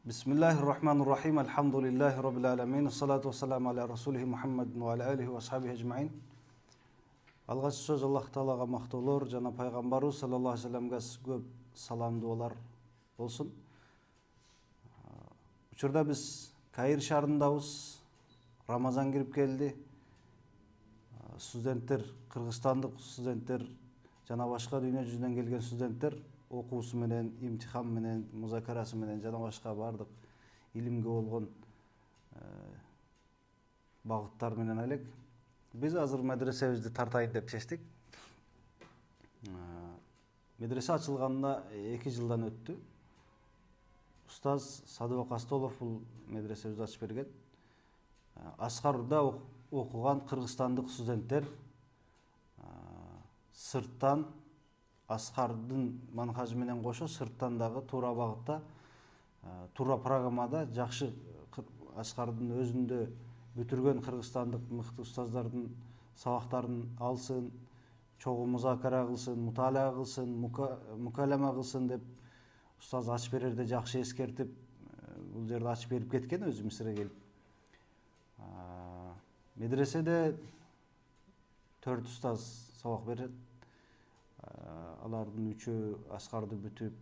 Bismillahirrahmanirrahim. Elhamdülillahi Rabbil alemin. Salatu vesselamu ala Resulihi Muhammedin ve ala alihi ve ashabihi ecmain. Alғаш сөз Аллах Таалаға мақтаулар, жана пайғамбару саллаллаху алейхи вассаламга көп саламдуулар болсун. Учурда биз Каир шаарындабыз. Рамазан кирип келди. Студенттер, кыргызстандык студенттер жана башка дүйнө жүзүнөн келген студенттер окуусу менен, имтихан менен, музакарасы менен жана башка бардык илимге болгон багыттар менен элек биз азыр медресебизди тартайын деп чечтик. Медресе ачылганына 2 жылдан өттү. Устаз Садыбек Астолов бул медресебизди ачып берген. Аскарда окуган кыргызстандык студенттер сырттан Аскардын манхажы менен кошо сырттан дагы туура багытта, туура программада жакшы Аскардын өзүндө бүтүргөн кыргызстандык мыкты устаздардын сабактарын алсын, чогуу музакара кылсын, муталаа кылсын, мукалама кылсын деп устаз ачып берерде жакшы эскертип, бул жерде ачып берип кеткен өзү Мисирге келип. Медреседе 4 устаз сабак берет. Алардын 3-өө Аскарды бүтүп,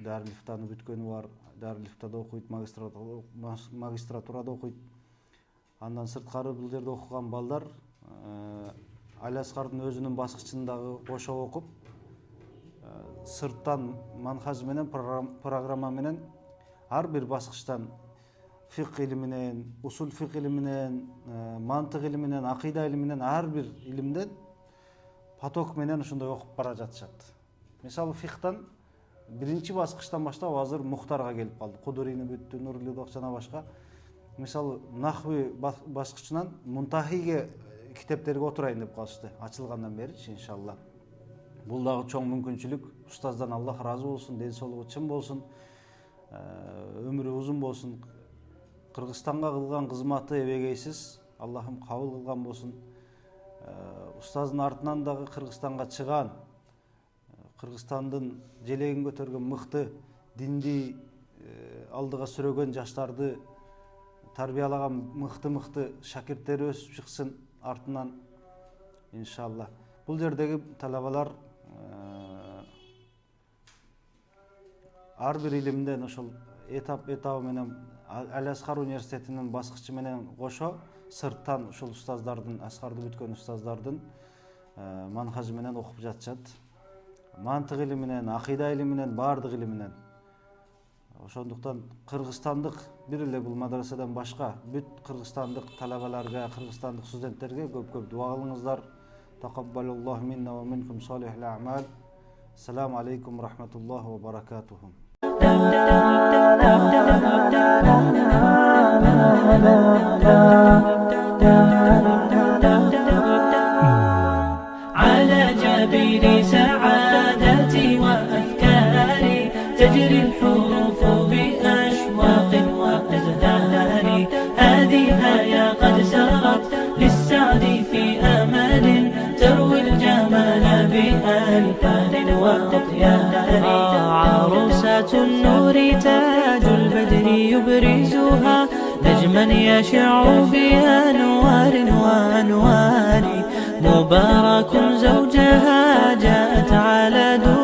Дарылифтаны бүткөнү бар. Дарылифтада окуйт, магистратурада окуйт. Андан сырткары бул жерде окуган балдар Али Аскардын өзүнүн баскычындагы кошо окуп, сырттан манхаж менен, программа менен ар бир баскычтан фикh илиминен, усул фикh илиминен, мантык илиминен, акыйда илиминен ар бир илимден поток менен ушундай окуп бара жатышат. Мисалы фихтан биринчи баскычтан баштап азыр Мухтарга келип калды. Кудурини бүттү, Нурлидок жана башка. Мисалы нахви баскычынан Мунтахиге китептерге отурайын деп калышты. Ачылгандан беричи иншалла. Бул дагы чоң мүмкүнчүлүк. Устаздан Аллах разы болсун, ден соолугу чын болсун, өмүрү узун болсун. Кыргызстанга кылган кызматы эбегейсиз. Аллахым кабыл кылган болсун. Устаздын артынан дагы Кыргызстанга чыган, Кыргызстандын желегин көтөргөн мыкты динди алдыга сүрөгөн жаштарды тарбиялаган мыкты шакирттери өсүп чыксын артынан иншалла. Бул жердеги талабалар ар бир илимден ошол этабы менен Али Аскар университетинин баскычы менен кошо сырттан ушул устаздардын, Аскарды бүткөн устаздардын манхажы менен окуп жатышат. Мантык илиминен, акыйда илиминен, баардык илиминен. Ошондуктан кыргызстандык бир эле бул медреседен башка бүт кыргызстандык талабаларга, кыргызстандык студенттерге көп дуа кылыңыздар. Такаббалаллаху минна ва минкум салихул аъмал. Ассаламу алейкум рахматуллахи ва баракатуху. على جبين سعادتي وأفكاري تجري الحروف بأشواق وأزدار. هذه يا قد سرت للسعد في أمل تروي الجمال بألفان وأطيار. عروسة النور تاج البدر يبرزها نجما يشع بأنوار وأنوار. مبارك زوجها جاءت على دور